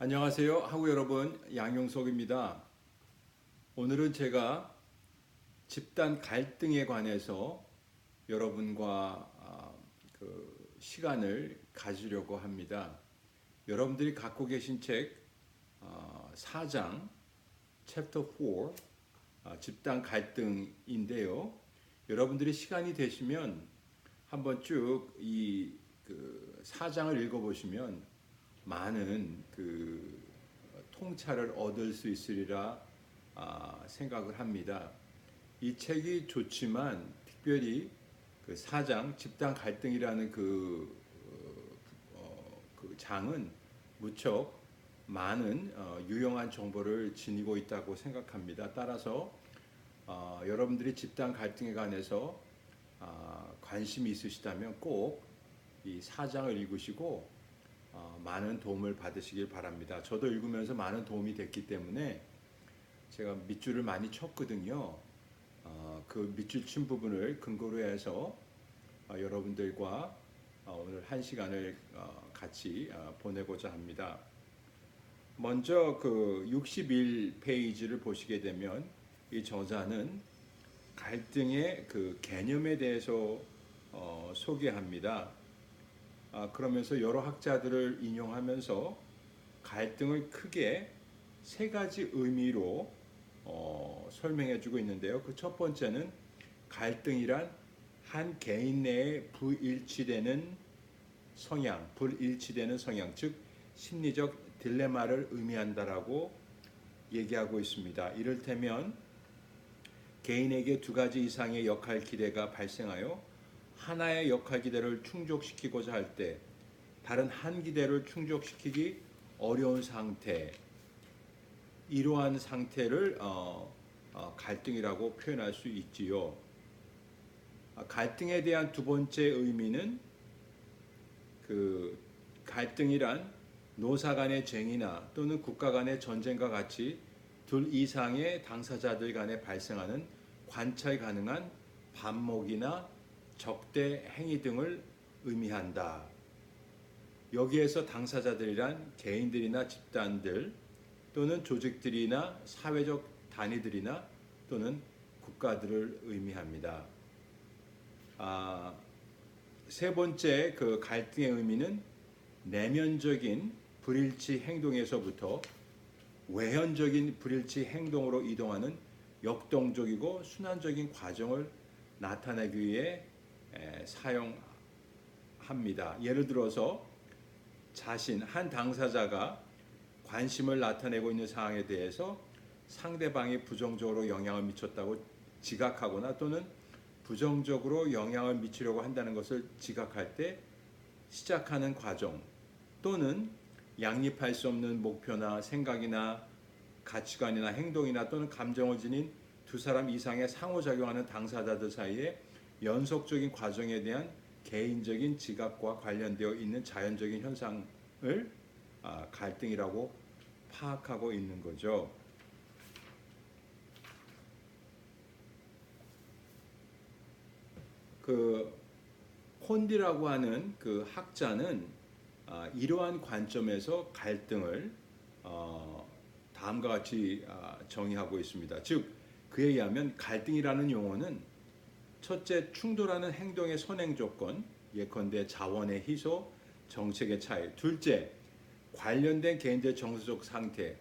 안녕하세요. 한국 여러분, 양용석입니다. 오늘은 제가 집단 갈등에 관해서 여러분과 시간을 가지려고 합니다. 여러분들이 갖고 계신 책 4장 챕터 4 집단 갈등인데요. 여러분들이 시간이 되시면 한번 쭉 이 4장을 읽어보시면 많은 통찰을 얻을 수 있으리라 생각을 합니다. 이 책이 좋지만 특별히 그 4장 집단 갈등이라는 그 장은 무척 많은 유용한 정보를 지니고 있다고 생각합니다. 따라서 여러분들이 집단 갈등에 관해서 관심이 있으시다면 꼭 이 4장을 읽으시고 많은 도움을 받으시길 바랍니다. 저도 읽으면서 많은 도움이 됐기 때문에 제가 밑줄을 많이 쳤거든요. 그 밑줄 친 부분을 근거로 해서 여러분들과 오늘 한 시간을 같이 보내고자 합니다. 먼저 그 61페이지를 보시게 되면 이 저자는 갈등의 그 개념에 대해서 소개합니다. 그러면서 여러 학자들을 인용하면서 갈등을 크게 세 가지 의미로 설명해주고 있는데요. 그 첫 번째는 갈등이란 한 개인 내에 불일치되는 성향, 즉 심리적 딜레마를 의미한다라고 얘기하고 있습니다. 이를테면 개인에게 두 가지 이상의 역할 기대가 발생하여 하나의 역할 기대를 충족시키고자 할 때 다른 한 기대를 충족시키기 어려운 상태, 이러한 상태를 갈등이라고 표현할 수 있지요. 갈등에 대한 두 번째 의미는 그 갈등이란 노사 간의 쟁의나 또는 국가 간의 전쟁과 같이 둘 이상의 당사자들 간에 발생하는 관찰 가능한 반목이나 적대 행위 등을 의미한다. 여기에서 당사자들이란 개인들이나 집단들 또는 조직들이나 사회적 단위들이나 또는 국가들을 의미합니다. 세 번째 그 갈등의 의미는 내면적인 불일치 행동에서부터 외현적인 불일치 행동으로 이동하는 역동적이고 순환적인 과정을 나타내기 위해 사용합니다. 예를 들어서 한 당사자가 관심을 나타내고 있는 상황에 대해서 상대방이 부정적으로 영향을 미쳤다고 지각하거나 또는 부정적으로 영향을 미치려고 한다는 것을 지각할 때 시작하는 과정, 또는 양립할 수 없는 목표나 생각이나 가치관이나 행동이나 또는 감정을 지닌 두 사람 이상의 상호작용하는 당사자들 사이에 연속적인 과정에 대한 개인적인 지각과 관련되어 있는 자연적인 현상을 갈등이라고 파악하고 있는 거죠. 그 콘디라고 하는 그 학자는 이러한 관점에서 갈등을 다음과 같이 정의하고 있습니다. 즉 그에 의하면 갈등이라는 용어는 첫째, 충돌하는 행동의 선행 조건, 예컨대 자원의 희소, 정책의 차이. 둘째, 관련된 개인들의 정서적 상태,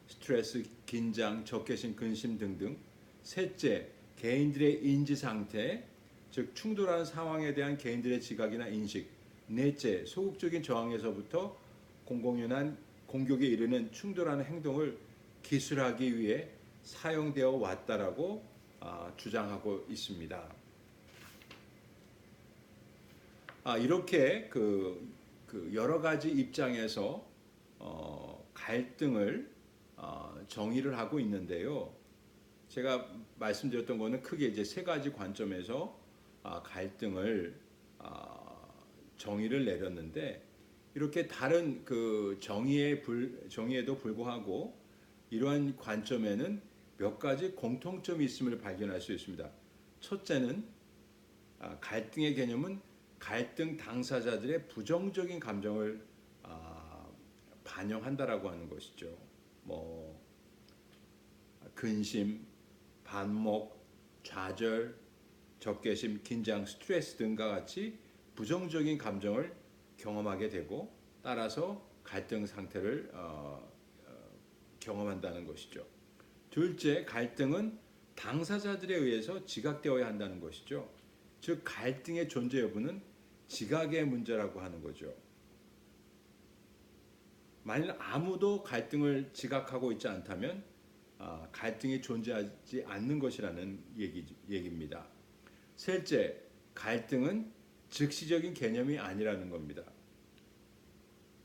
스트레스, 긴장, 적개심, 근심 등등. 셋째, 개인들의 인지 상태, 즉 충돌하는 상황에 대한 개인들의 지각이나 인식. 넷째, 소극적인 저항에서부터 공격에 이르는 충돌하는 행동을 기술하기 위해 사용되어 왔다라고 주장하고 있습니다. 이렇게 여러 가지 입장에서 갈등을 정의를 하고 있는데요. 제가 말씀드렸던 거는 크게 이제 세 가지 관점에서 갈등을 정의를 내렸는데, 이렇게 다른 그 정의에도 불구하고 이러한 관점에는 몇 가지 공통점이 있음을 발견할 수 있습니다. 첫째는 갈등의 개념은 갈등 당사자들의 부정적인 감정을 반영한다라고 하는 것이죠. 뭐 근심, 반목, 좌절, 적개심, 긴장, 스트레스 등과 같이 부정적인 감정을 경험하게 되고 따라서 갈등 상태를 경험한다는 것이죠. 둘째, 갈등은 당사자들에 의해서 지각되어야 한다는 것이죠. 즉 갈등의 존재 여부는 지각의 문제라고 하는 거죠. 만일 아무도 갈등을 지각하고 있지 않다면 갈등이 존재하지 않는 것이라는 얘기입니다. 셋째, 갈등은 즉시적인 개념이 아니라는 겁니다.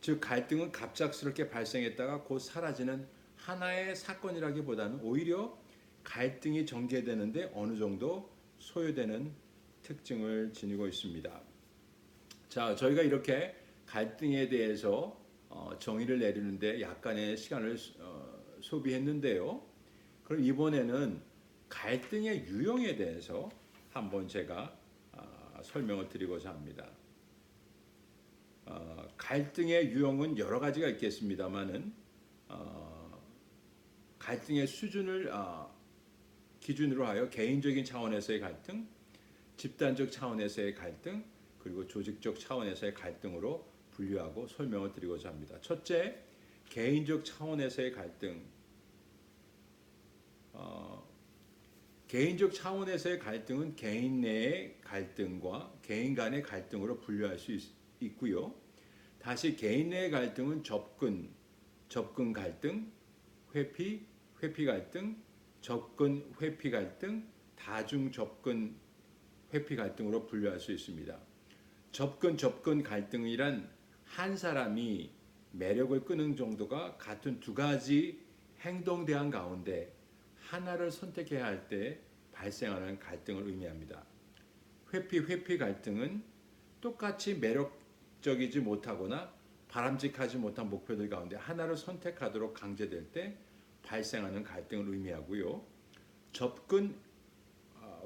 즉 갈등은 갑작스럽게 발생했다가 곧 사라지는 하나의 사건이라기보다는 오히려 갈등이 전개되는데 어느 정도 소요되는 특징을 지니고 있습니다. 자, 저희가 이렇게 갈등에 대해서 정의를 내리는데 약간의 시간을 소비했는데요. 그럼 이번에는 갈등의 유형에 대해서 한번 제가 설명을 드리고자 합니다. 갈등의 유형은 여러 가지가 있겠습니다만은 갈등의 수준을 기준으로 하여 개인적인 차원에서의 갈등, 집단적 차원에서의 갈등, 그리고 조직적 차원에서의 갈등으로 분류하고 설명을 드리고자 합니다. 첫째, 개인적 차원에서의 갈등. 개인적 차원에서의 갈등은 개인 내의 갈등과 개인 간의 갈등으로 분류할 수 있고요. 다시 개인 내의 갈등은 접근 갈등, 회피 갈등, 접근 회피 갈등, 다중 접근 회피 갈등으로 분류할 수 있습니다. 접근 갈등이란 한 사람이 매력을 끄는 정도가 같은 두 가지 행동 대안 가운데 하나를 선택해야 할 때 발생하는 갈등을 의미합니다. 회피 갈등은 똑같이 매력적이지 못하거나 바람직하지 못한 목표들 가운데 하나를 선택하도록 강제될 때 발생하는 갈등을 의미하고요. 접근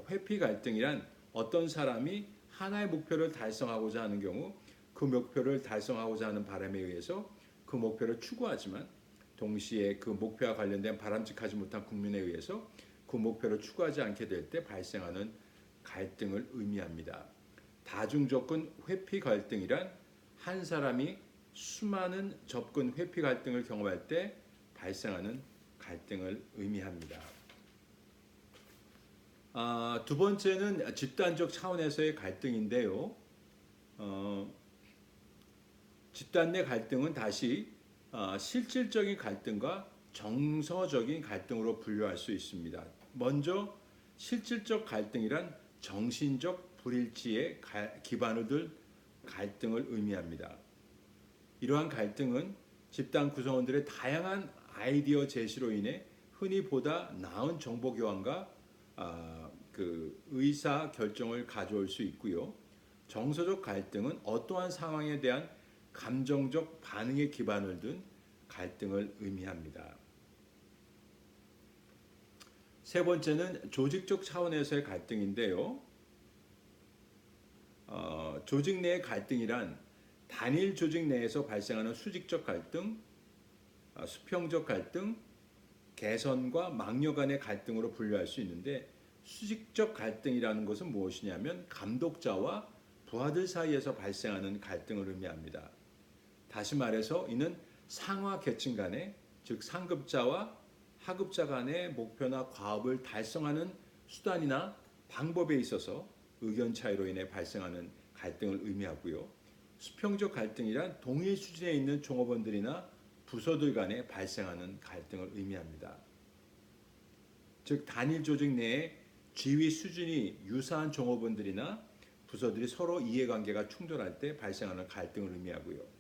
회피 갈등이란 어떤 사람이 하나의 목표를 달성하고자 하는 경우 그 목표를 달성하고자 하는 바람에 의해서 그 목표를 추구하지만 동시에 그 목표와 관련된 바람직하지 못한 국민에 의해서 그 목표를 추구하지 않게 될 때 발생하는 갈등을 의미합니다. 다중접근 회피 갈등이란 한 사람이 수많은 접근 회피 갈등을 경험할 때 발생하는 갈등을 의미합니다. 두 번째는 집단적 차원에서의 갈등인데요. 집단 내 갈등은 다시 실질적인 갈등과 정서적인 갈등으로 분류할 수 있습니다. 먼저 실질적 갈등이란 정신적 불일치에 기반을 둔 갈등을 의미합니다. 이러한 갈등은 집단 구성원들의 다양한 아이디어 제시로 인해 흔히 보다 나은 정보 교환과 그 의사 결정을 가져올 수 있고요. 정서적 갈등은 어떠한 상황에 대한 감정적 반응에 기반을 둔 갈등을 의미합니다. 세 번째는 조직적 차원에서의 갈등인데요. 조직 내의 갈등이란 단일 조직 내에서 발생하는 수직적 갈등, 수평적 갈등, 개선과 막려 간의 갈등으로 분류할 수 있는데 수직적 갈등이라는 것은 무엇이냐면 감독자와 부하들 사이에서 발생하는 갈등을 의미합니다. 다시 말해서 이는 상하 계층 간의 즉 상급자와 하급자 간의 목표나 과업을 달성하는 수단이나 방법에 있어서 의견 차이로 인해 발생하는 갈등을 의미하고요. 수평적 갈등이란 동일 수준에 있는 종업원들이나 부서들 간에 발생하는 갈등을 의미합니다. 즉 단일 조직 내에 지위 수준이 유사한 종업원들이나 부서들이 서로 이해관계가 충돌할 때 발생하는 갈등을 의미하고요.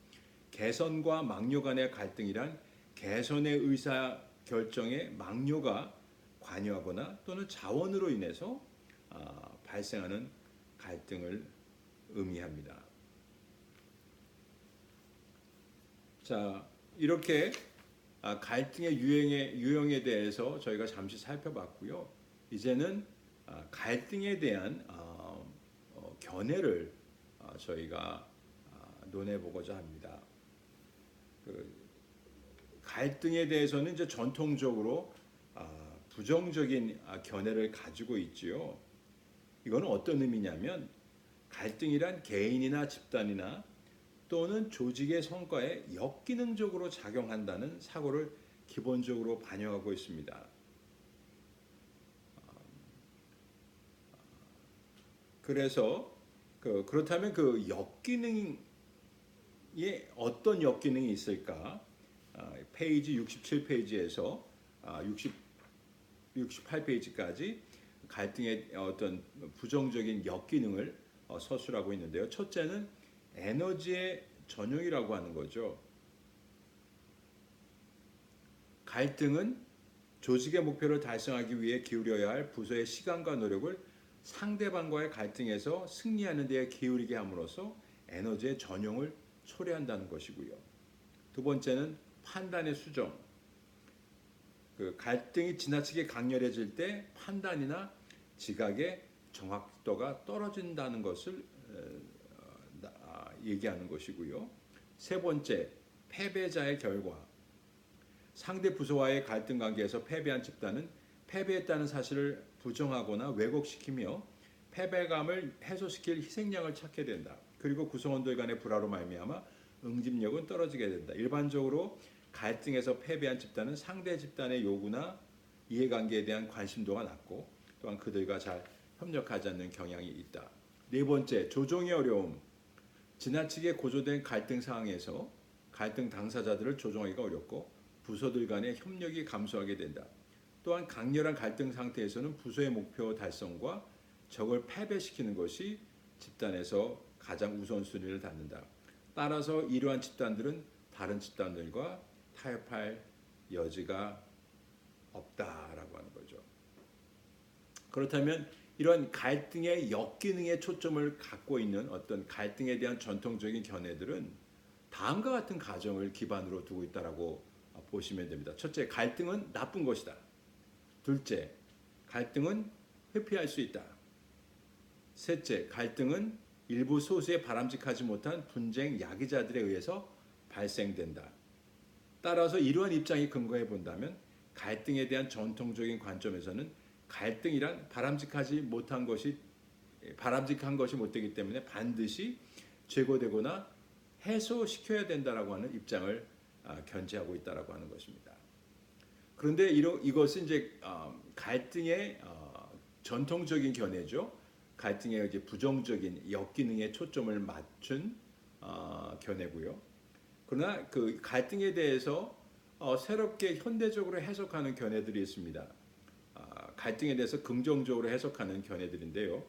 개선과 막료 간의 갈등이란 개선의 의사 결정에 막료가 관여하거나 또는 자원으로 인해서 발생하는 갈등을 의미합니다. 자, 이렇게 갈등의 유형에 대해서 저희가 잠시 살펴봤고요. 이제는 갈등에 대한 견해를 저희가 논해보고자 합니다. 갈등에 대해서는 이제 전통적으로 부정적인 견해를 가지고 있지요. 이거는 어떤 의미냐면 갈등이란 개인이나 집단이나 또는 조직의 성과에 역기능적으로 작용한다는 사고를 기본적으로 반영하고 있습니다. 그래서 그렇다면 그 역기능에 어떤 역기능이 있을까? 페이지 67페이지에서 68페이지까지 갈등의 어떤 부정적인 역기능을 서술하고 있는데요. 첫째는 에너지의 전용이라고 하는 거죠. 갈등은 조직의 목표를 달성하기 위해 기울여야 할 부서의 시간과 노력을 상대방과의 갈등에서 승리하는 데에 기울이게 함으로써 에너지의 전용을 초래한다는 것이고요. 두 번째는 판단의 수정. 그 갈등이 지나치게 강렬해질 때 판단이나 지각의 정확도가 떨어진다는 것을 얘기하는 것이고요. 세 번째, 패배자의 결과. 상대 부서와의 갈등 관계에서 패배한 집단은 패배했다는 사실을 부정하거나 왜곡시키며 패배감을 해소시킬 희생양을 찾게 된다. 그리고 구성원들 간의 불화로 말미암아 응집력은 떨어지게 된다. 일반적으로 갈등에서 패배한 집단은 상대 집단의 요구나 이해관계에 대한 관심도가 낮고 또한 그들과 잘 협력하지 않는 경향이 있다. 네 번째, 조정의 어려움. 지나치게 고조된 갈등 상황에서 갈등 당사자들을 조정하기가 어렵고 부서들 간의 협력이 감소하게 된다. 또한 강렬한 갈등 상태에서는 부서의 목표 달성과 적을 패배시키는 것이 집단에서 가장 우선순위를 갖는다. 따라서 이러한 집단들은 다른 집단들과 타협할 여지가 없다라고 하는 거죠. 그렇다면 이런 갈등의 역기능의 초점을 갖고 있는 어떤 갈등에 대한 전통적인 견해들은 다음과 같은 가정을 기반으로 두고 있다라고 보시면 됩니다. 첫째, 갈등은 나쁜 것이다. 둘째, 갈등은 회피할 수 있다. 셋째, 갈등은 일부 소수의 바람직하지 못한 분쟁 야기자들에 의해서 발생된다. 따라서 이러한 입장에 근거해 본다면 갈등에 대한 전통적인 관점에서는 갈등이란 바람직한 것이 못 되기 때문에 반드시 제거되거나 해소시켜야 된다라고 하는 입장을 견지하고 있다라고 하는 것입니다. 그런데 이것은 이제 갈등의 전통적인 견해죠. 갈등의 이제 부정적인 역기능에 초점을 맞춘 견해고요. 그러나 그 갈등에 대해서 새롭게 현대적으로 해석하는 견해들이 있습니다. 갈등에 대해서 긍정적으로 해석하는 견해들인데요.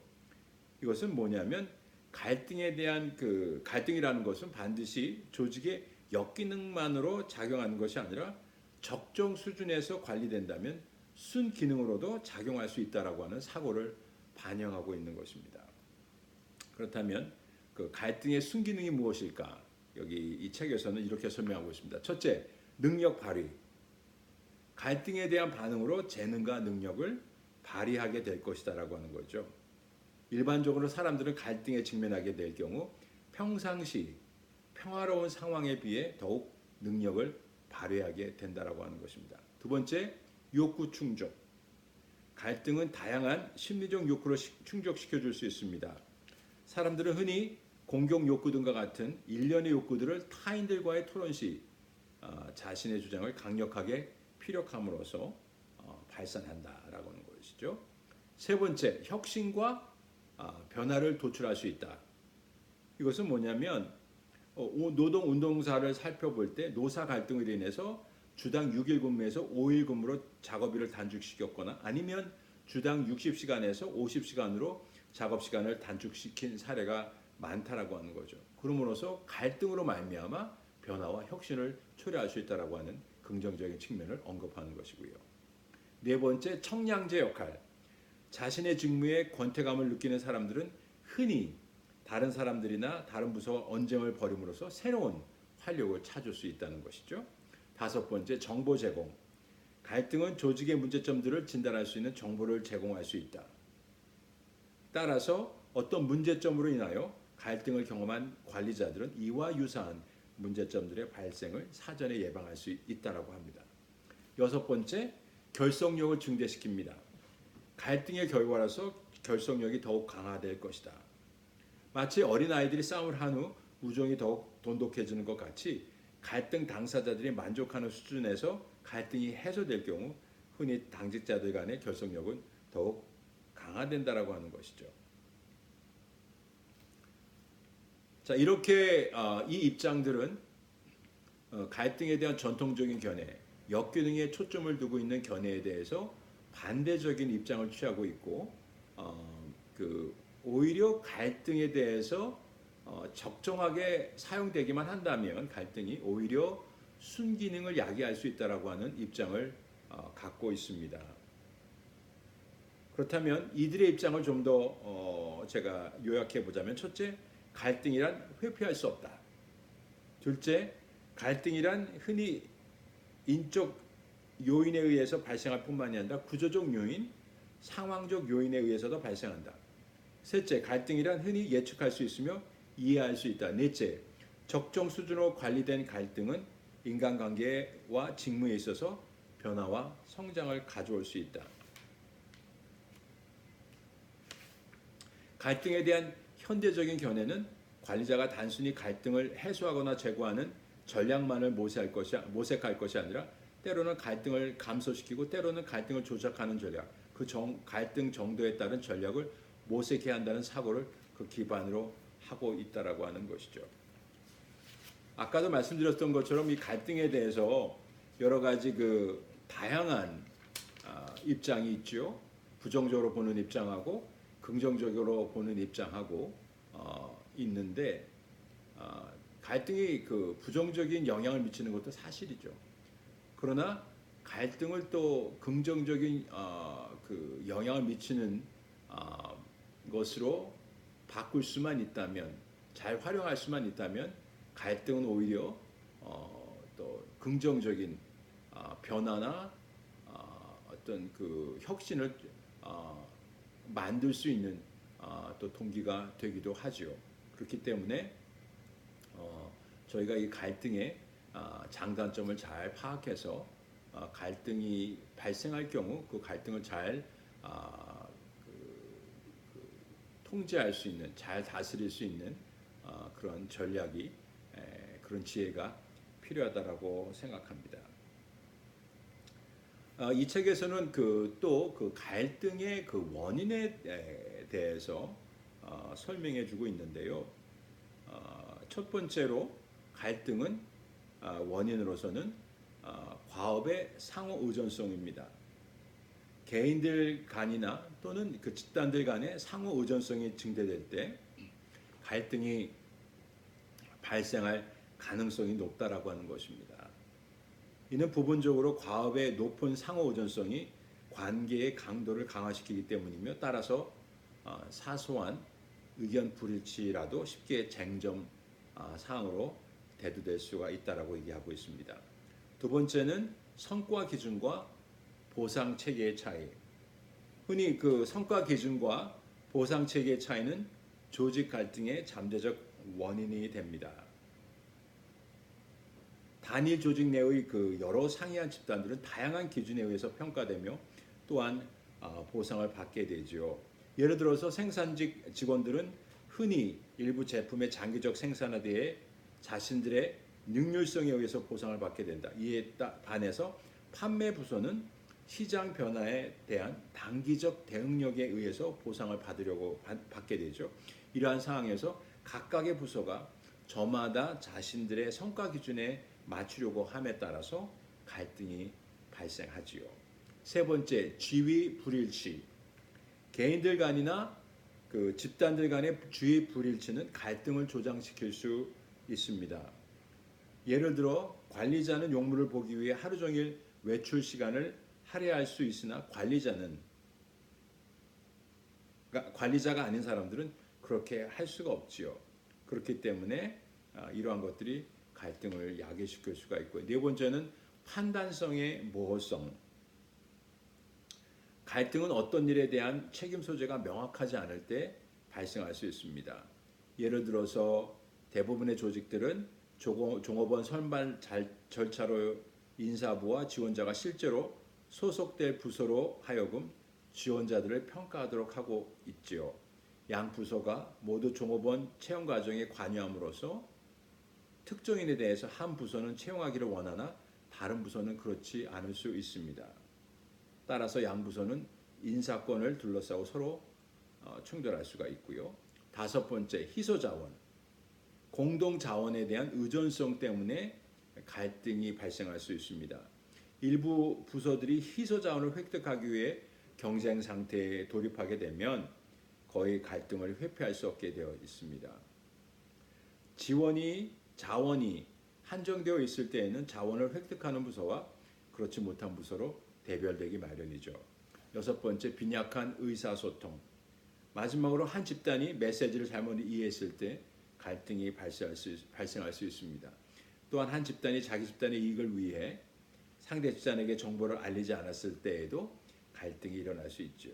이것은 뭐냐면 갈등에 대한 그 갈등이라는 것은 반드시 조직의 역기능만으로 작용하는 것이 아니라 적정 수준에서 관리된다면 순기능으로도 작용할 수 있다라고 하는 사고를 반영하고 있는 것입니다. 그렇다면 그 갈등의 순기능이 무엇일까? 여기 이 책에서는 이렇게 설명하고 있습니다. 첫째, 능력 발휘. 갈등에 대한 반응으로 재능과 능력을 발휘하게 될 것이다라고 하는 거죠. 일반적으로 사람들은 갈등에 직면하게 될 경우 평상시 평화로운 상황에 비해 더욱 능력을 발휘하게 된다라고 하는 것입니다. 두 번째, 욕구 충족. 갈등은 다양한 심리적 욕구를 충족시켜 줄 수 있습니다. 사람들은 흔히 공격 욕구 등과 같은 일련의 욕구들을 타인들과의 토론 시 자신의 주장을 강력하게 피력함으로써 발산한다라고 하는 것이죠. 세 번째, 혁신과 변화를 도출할 수 있다. 이것은 뭐냐면 노동 운동사를 살펴볼 때 노사 갈등으로 인해서 주당 6일 근무에서 5일 근무로 작업일을 단축시켰거나 아니면 주당 60시간에서 50시간으로 작업시간을 단축시킨 사례가 많다라고 하는 거죠. 그러므로서 갈등으로 말미암아 변화와 혁신을 초래할 수 있다라고 하는 긍정적인 측면을 언급하는 것이고요. 네 번째, 청량제 역할. 자신의 직무에 권태감을 느끼는 사람들은 흔히 다른 사람들이나 다른 부서와 언쟁을 벌임으로써 새로운 활력을 찾을 수 있다는 것이죠. 다섯 번째, 정보 제공. 갈등은 조직의 문제점들을 진단할 수 있는 정보를 제공할 수 있다. 따라서 어떤 문제점으로 인하여 갈등을 경험한 관리자들은 이와 유사한 문제점들의 발생을 사전에 예방할 수 있다라고 합니다. 여섯 번째, 결속력을 증대시킵니다. 갈등의 결과라서 결속력이 더욱 강화될 것이다. 마치 어린아이들이 싸움을 한 후 우정이 더욱 돈독해지는 것 같이 갈등 당사자들이 만족하는 수준에서 갈등이 해소될 경우 흔히 당직자들 간의 결속력은 더욱 강화된다라고 하는 것이죠. 자, 이렇게 이 입장들은 갈등에 대한 전통적인 견해, 역균형에 초점을 두고 있는 견해에 대해서 반대적인 입장을 취하고 있고, 오히려 갈등에 대해서 적정하게 사용되기만 한다면 갈등이 오히려 순기능을 야기할 수 있다라고 하는 입장을 갖고 있습니다. 그렇다면 이들의 입장을 좀 더 제가 요약해 보자면, 첫째, 갈등이란 회피할 수 없다. 둘째, 갈등이란 흔히 인적 요인에 의해서 발생할 뿐만이 아니라 구조적 요인, 상황적 요인에 의해서도 발생한다. 셋째, 갈등이란 흔히 예측할 수 있으며 이해할 수 있다. 넷째, 적정 수준으로 관리된 갈등은 인간관계와 직무에 있어서 변화와 성장을 가져올 수 있다. 갈등에 대한 현대적인 견해는 관리자가 단순히 갈등을 해소하거나 제거하는 전략만을 모색할 것이 아니라 때로는 갈등을 감소시키고 때로는 갈등을 조작하는 전략, 갈등 정도에 따른 전략을 모색해야 한다는 사고를 그 기반으로 하고 있다라고 하는 것이죠. 아까도 말씀드렸던 것처럼 이 갈등에 대해서 여러 가지 다양한 입장이 있죠. 부정적으로 보는 입장하고 긍정적으로 보는 입장하고 있는데, 갈등이 부정적인 영향을 미치는 것도 사실이죠. 그러나 갈등을 또 긍정적인 영향을 미치는 것으로 바꿀 수만 있다면, 잘 활용할 수만 있다면 갈등은 오히려 또 긍정적인 변화나 어떤 혁신을 만들 수 있는 또 동기가 되기도 하죠. 그렇기 때문에 저희가 이 갈등의 장단점을 잘 파악해서 갈등이 발생할 경우 그 갈등을 잘 통제할 수 있는, 잘 다스릴 수 있는 그런 전략이, 그런 지혜가 필요하다라고 생각합니다. 이 책에서는 또 갈등의 원인에 대해서 설명해주고 있는데요. 첫 번째로 갈등은 원인으로서는 과업의 상호 의존성입니다. 개인들 간이나 또는 집단들 간의 상호 의존성이 증대될 때 갈등이 발생할 가능성이 높다라고 하는 것입니다. 이는 부분적으로 과업의 높은 상호 의존성이 관계의 강도를 강화시키기 때문이며, 따라서 사소한 의견 불일치라도 쉽게 쟁점 사항으로 대두될 수가 있다라고 얘기하고 있습니다. 두 번째는 성과 기준과 보상 체계의 차이. 흔히 성과 기준과 보상 체계의 차이는 조직 갈등의 잠재적 원인이 됩니다. 단일 조직 내의 여러 상이한 집단들은 다양한 기준에 의해서 평가되며 또한 보상을 받게 되죠. 예를 들어서 생산직 직원들은 흔히 일부 제품의 장기적 생산에 대해 자신들의 능률성에 의해서 보상을 받게 된다. 이에 반해서 판매 부서는 시장 변화에 대한 단기적 대응력에 의해서 보상을 받게 되죠. 이러한 상황에서 각각의 부서가 저마다 자신들의 성과 기준에 맞추려고 함에 따라서 갈등이 발생하지요. 세 번째, 지위 불일치. 개인들 간이나 집단들 간의 지위 불일치는 갈등을 조장시킬 수 있습니다. 예를 들어 관리자는 용무를 보기 위해 하루 종일 외출 시간을 할애할 수 있으나 관리자가 아닌 사람들은 그렇게 할 수가 없지요. 그렇기 때문에 이러한 것들이 갈등을 야기시킬 수가 있고, 네 번째는 판단성의 모호성. 갈등은 어떤 일에 대한 책임 소재가 명확하지 않을 때 발생할 수 있습니다. 예를 들어서 대부분의 조직들은 종업원 선발 절차로 인사부와 지원자가 실제로 소속될 부서로 하여금 지원자들을 평가하도록 하고 있지요. 양 부서가 모두 종업원 채용 과정에 관여함으로써 특정인에 대해서 한 부서는 채용하기를 원하나 다른 부서는 그렇지 않을 수 있습니다. 따라서 양 부서는 인사권을 둘러싸고 서로 충돌할 수가 있고요. 다섯 번째, 희소자원. 공동 자원에 대한 의존성 때문에 갈등이 발생할 수 있습니다. 일부 부서들이 희소 자원을 획득하기 위해 경쟁 상태에 돌입하게 되면 거의 갈등을 회피할 수 없게 되어 있습니다. 자원이 한정되어 있을 때에는 자원을 획득하는 부서와 그렇지 못한 부서로 대별되기 마련이죠. 여섯 번째, 빈약한 의사소통. 마지막으로 한 집단이 메시지를 잘못 이해했을 때 갈등이 발생할 수 있습니다. 또한 한 집단이 자기 집단의 이익을 위해 상대 집단에게 정보를 알리지 않았을 때에도 갈등이 일어날 수 있죠.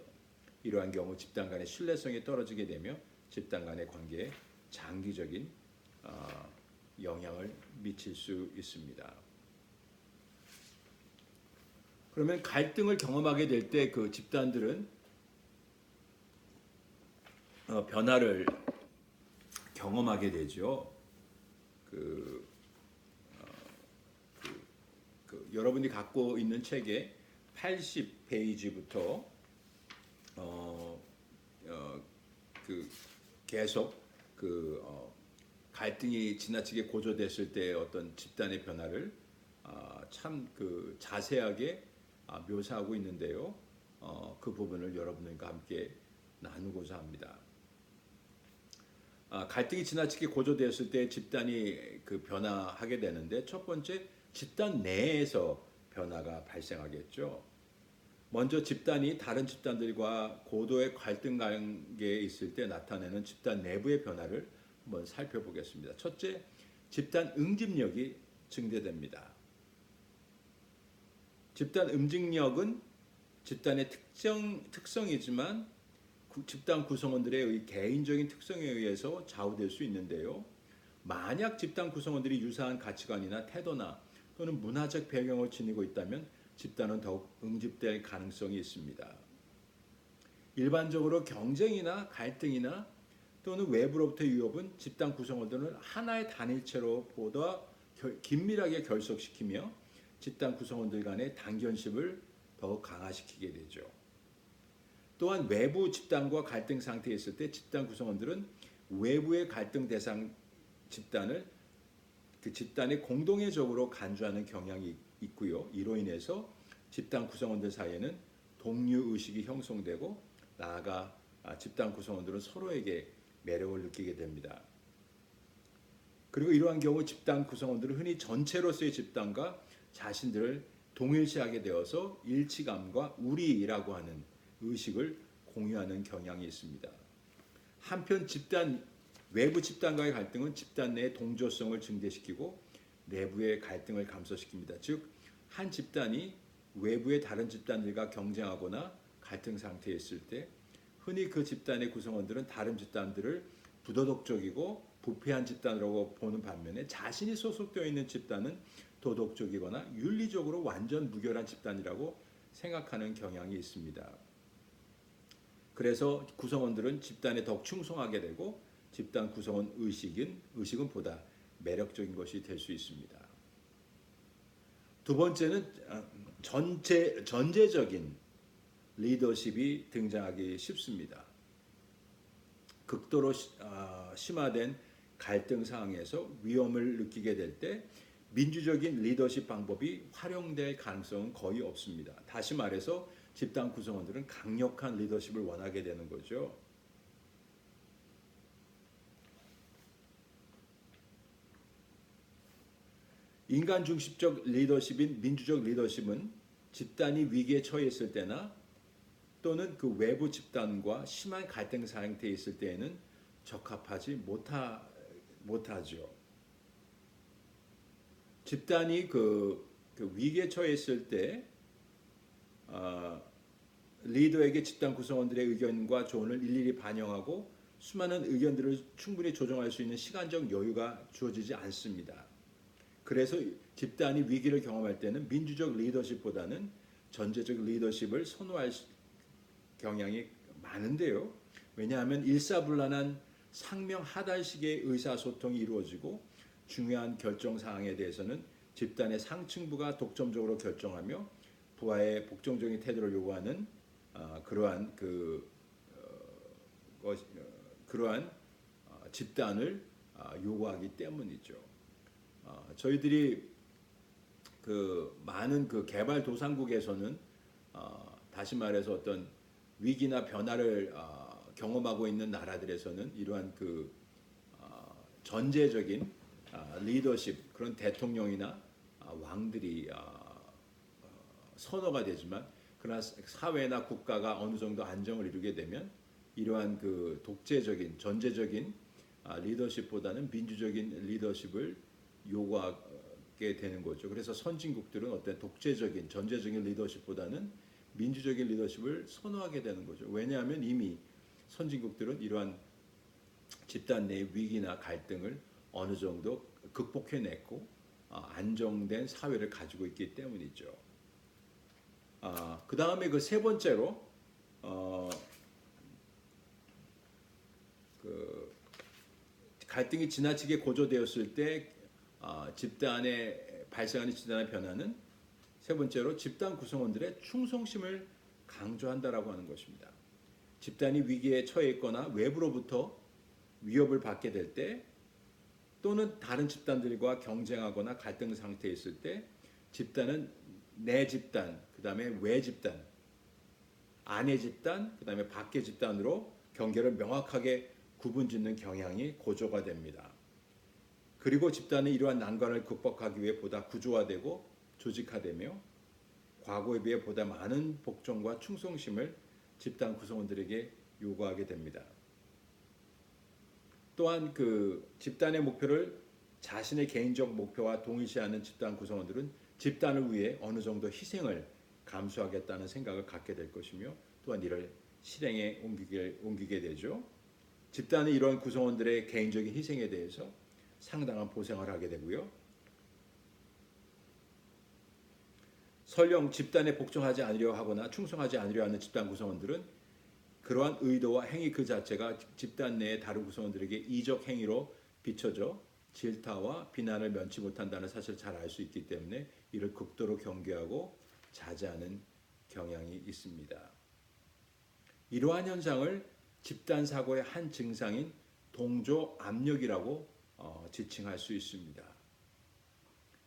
이러한 경우 집단 간의 신뢰성이 떨어지게 되며 집단 간의 관계에 장기적인 영향을 미칠 수 있습니다. 그러면 갈등을 경험하게 될 때 그 집단들은 변화를 경험하게 되죠. 여러분이 갖고 있는 책의 80페이지부터 계속 갈등이 지나치게 고조됐을 때 어떤 집단의 변화를 참 자세하게 묘사하고 있는데요. 그 부분을 여러분들과 함께 나누고자 합니다. 갈등이 지나치게 고조되었을 때 집단이 변화하게 되는데 첫 번째, 집단 내에서 변화가 발생하겠죠. 먼저 집단이 다른 집단들과 고도의 갈등 관계에 있을 때 나타내는 집단 내부의 변화를 한번 살펴보겠습니다. 첫째, 집단 응집력이 증대됩니다. 집단 응집력은 집단의 특성이지만 집단 구성원들의 개인적인 특성에 의해서 좌우될 수 있는데요. 만약 집단 구성원들이 유사한 가치관이나 태도나 또는 문화적 배경을 지니고 있다면 집단은 더욱 응집될 가능성이 있습니다. 일반적으로 경쟁이나 갈등이나 또는 외부로부터의 위협은 집단 구성원들을 하나의 단일체로 보다 긴밀하게 결속시키며 집단 구성원들 간의 단견심을 더욱 강화시키게 되죠. 또한 외부 집단과 갈등 상태에 있을 때 집단 구성원들은 외부의 갈등 대상 집단을 그 집단의 공동의적으로 간주하는 경향이 있고요. 이로 인해서 집단 구성원들 사이에는 동료 의식이 형성되고 나아가 집단 구성원들은 서로에게 매력을 느끼게 됩니다. 그리고 이러한 경우 집단 구성원들은 흔히 전체로서의 집단과 자신들을 동일시하게 되어서 일치감과 우리라고 하는 의식을 공유하는 경향이 있습니다. 한편 외부 집단과의 갈등은 집단 내의 동조성을 증대시키고 내부의 갈등을 감소시킵니다. 즉, 한 집단이 외부의 다른 집단들과 경쟁하거나 갈등 상태에 있을 때 흔히 그 집단의 구성원들은 다른 집단들을 부도덕적이고 부패한 집단이라고 보는 반면에 자신이 소속되어 있는 집단은 도덕적이거나 윤리적으로 완전 무결한 집단이라고 생각하는 경향이 있습니다. 그래서 구성원들은 집단에 더욱 충성하게 되고 집단 구성원 의식은 보다 매력적인 것이 될 수 있습니다. 두 번째는 전제적인 리더십이 등장하기 쉽습니다. 극도로 심화된 갈등 상황에서 위험을 느끼게 될 때 민주적인 리더십 방법이 활용될 가능성은 거의 없습니다. 다시 말해서 집단 구성원들은 강력한 리더십을 원하게 되는 거죠. 인간 중심적 리더십인 민주적 리더십은 집단이 위기에 처해 있을 때나 또는 그 외부 집단과 심한 갈등 상태에 있을 때에는 적합하지 못하죠. 집단이 그 위기에 처해 있을 때 리더에게 집단 구성원들의 의견과 조언을 일일이 반영하고 수많은 의견들을 충분히 조정할 수 있는 시간적 여유가 주어지지 않습니다. 그래서 집단이 위기를 경험할 때는 민주적 리더십보다는 전제적 리더십을 선호할 경향이 많은데요. 왜냐하면 일사불란한 상명하달식의 의사소통이 이루어지고 중요한 결정 사항에 대해서는 집단의 상층부가 독점적으로 결정하며 부하의 복종적인 태도를 요구하는 그러한 그러한 집단을 요구하기 때문이죠. 저희들이 그 많은 그 개발도상국에서는 다시 말해서 어떤 위기나 변화를 경험하고 있는 나라들에서는 이러한 그 전제적인 리더십 그런 대통령이나 왕들이 선호가 되지만 그러나 사회나 국가가 어느 정도 안정을 이루게 되면 이러한 그 독재적인 전제적인 리더십보다는 민주적인 리더십을 요구하게 되는 거죠. 그래서 선진국들은 어떤 독재적인 전제적인 리더십보다는 민주적인 리더십을 선호하게 되는 거죠. 왜냐하면 이미 선진국들은 이러한 집단 내 위기나 갈등을 어느 정도 극복해냈고 안정된 사회를 가지고 있기 때문이죠. 그 다음에 그 세 번째로 그 갈등이 지나치게 고조되었을 때 집단에 발생하는 집단의 변화는 세 번째로 집단 구성원들의 충성심을 강조한다라고 하는 것입니다. 집단이 위기에 처해 있거나 외부로부터 위협을 받게 될 때 또는 다른 집단들과 경쟁하거나 갈등 상태에 있을 때 집단은 내 집단, 그 다음에 외 집단, 안의 집단, 그 다음에 밖의 집단으로 경계를 명확하게 구분짓는 경향이 고조가 됩니다. 그리고 집단은 이러한 난관을 극복하기 위해 보다 구조화되고 조직화되며 과거에 비해 보다 많은 복종과 충성심을 집단 구성원들에게 요구하게 됩니다. 또한 그 집단의 목표를 자신의 개인적 목표와 동일시하는 집단 구성원들은 집단을 위해 어느 정도 희생을 감수하겠다는 생각을 갖게 될 것이며 또한 이를 실행에 옮기게 되죠. 집단은 이런 구성원들의 개인적인 희생에 대해서 상당한 보상을 하게 되고요. 설령 집단에 복종하지 않으려 하거나 충성하지 않으려 하는 집단 구성원들은 그러한 의도와 행위 그 자체가 집단 내의 다른 구성원들에게 이적 행위로 비춰져 질타와 비난을 면치 못한다는 사실을 잘 알 수 있기 때문에 이를 극도로 경계하고 자제하는 경향이 있습니다. 이러한 현상을 집단 사고의 한 증상인 동조 압력이라고 지칭할 수 있습니다.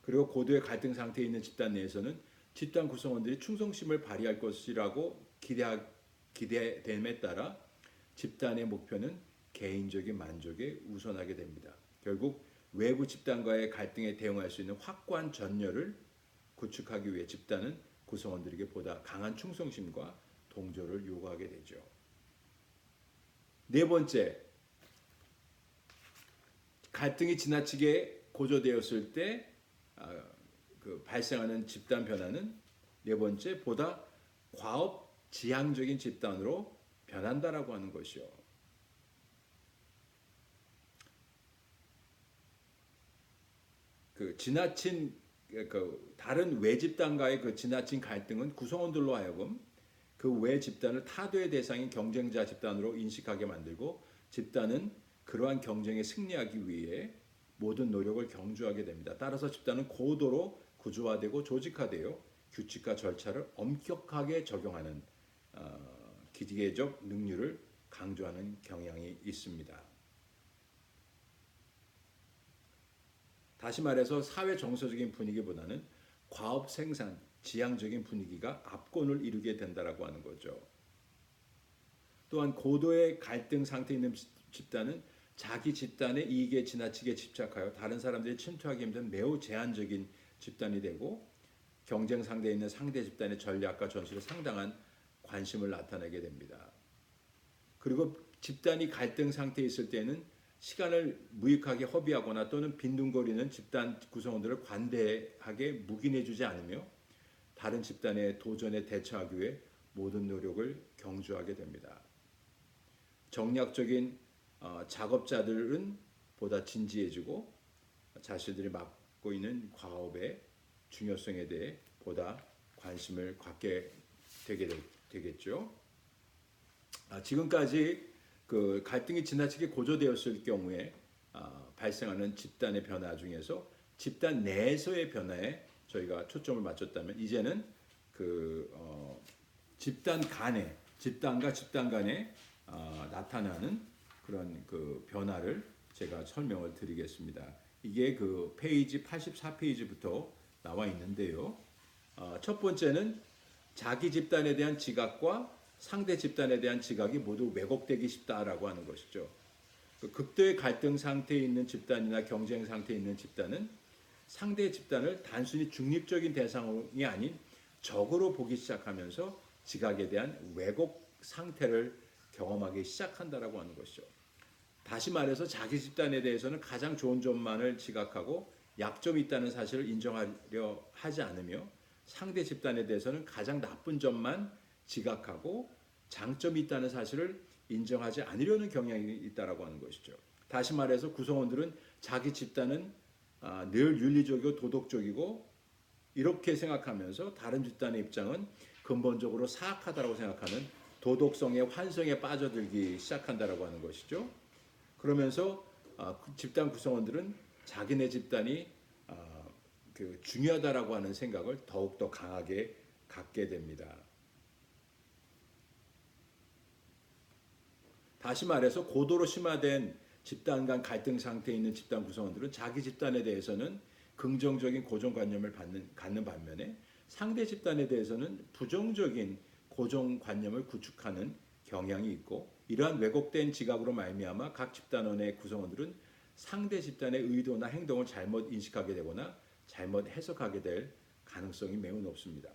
그리고 고도의 갈등 상태에 있는 집단 내에서는 집단 구성원들이 충성심을 발휘할 것이라고 기대됨에 따라 집단의 목표는 개인적인 만족에 우선하게 됩니다. 결국 외부 집단과의 갈등에 대응할 수 있는 확고한 전열을 구축하기 위해 집단은 구성원들에게 보다 강한 충성심과 동조를 요구하게 되죠. 네 번째, 갈등이 지나치게 고조되었을 때 발생하는 집단 변화는 네 번째, 보다 과업 지향적인 집단으로 변한다라고 하는 것이요. 지나친 다른 외 집단과의 지나친 갈등은 구성원들로 하여금 그 외 집단을 타도의 대상인 경쟁자 집단으로 인식하게 만들고 집단은 그러한 경쟁에 승리하기 위해 모든 노력을 경주하게 됩니다. 따라서 집단은 고도로 구조화되고 조직화되어 규칙과 절차를 엄격하게 적용하는 기계적 능률을 강조하는 경향이 있습니다. 다시 말해서 사회 정서적인 분위기보다는 과업 생산, 지향적인 분위기가 압권을 이루게 된다라고 하는 거죠. 또한 고도의 갈등 상태에 있는 집단은 자기 집단의 이익에 지나치게 집착하여 다른 사람들이 침투하기 힘든 매우 제한적인 집단이 되고 경쟁 상대에 있는 상대 집단의 전략과 전술에 상당한 관심을 나타내게 됩니다. 그리고 집단이 갈등 상태에 있을 때는 시간을 무익하게 허비하거나 또는 빈둥거리는 집단 구성원들을 관대하게 묵인해주지 않으며 다른 집단의 도전에 대처하기 위해 모든 노력을 경주하게 됩니다. 정략적인 작업자들은 보다 진지해지고 자신들이 갖고 있는 과업의 중요성에 대해 보다 관심을 갖게 되겠죠. 지금까지 그 갈등이 지나치게 고조되었을 경우에 발생하는 집단의 변화 중에서 집단 내에서의 변화에 저희가 초점을 맞췄다면, 이제는 집단과 집단 간에 나타나는 그런 그 변화를 제가 설명을 드리겠습니다. 이게 그 페이지 84페이지부터 나와 있는데요. 첫 번째는 자기 집단에 대한 지각과 상대 집단에 대한 지각이 모두 왜곡되기 쉽다라고 하는 것이죠. 극도의 갈등 상태에 있는 집단이나 경쟁 상태에 있는 집단은 상대 집단을 단순히 중립적인 대상이 아닌 적으로 보기 시작하면서 지각에 대한 왜곡 상태를 경험하기 시작한다라고 하는 것이죠. 다시 말해서 자기 집단에 대해서는 가장 좋은 점만을 지각하고 약점이 있다는 사실을 인정하려 하지 않으며, 상대 집단에 대해서는 가장 나쁜 점만 지각하고 장점이 있다는 사실을 인정하지 않으려는 경향이 있다라고 하는 것이죠. 다시 말해서 구성원들은 자기 집단은 늘 윤리적이고 도덕적이고 이렇게 생각하면서 다른 집단의 입장은 근본적으로 사악하다고 생각하는 도덕성의 환성에 빠져들기 시작한다라고 하는 것이죠. 그러면서 집단 구성원들은 자기네 집단이 중요하다라고 하는 생각을 더욱더 강하게 갖게 됩니다. 다시 말해서 고도로 심화된 집단 간 갈등 상태에 있는 집단 구성원들은 자기 집단에 대해서는 긍정적인 고정관념을 갖는 반면에 상대 집단에 대해서는 부정적인 고정관념을 구축하는 경향이 있고, 이러한 왜곡된 지각으로 말미암아 각 집단원의 구성원들은 상대 집단의 의도나 행동을 잘못 인식하게 되거나 잘못 해석하게 될 가능성이 매우 높습니다.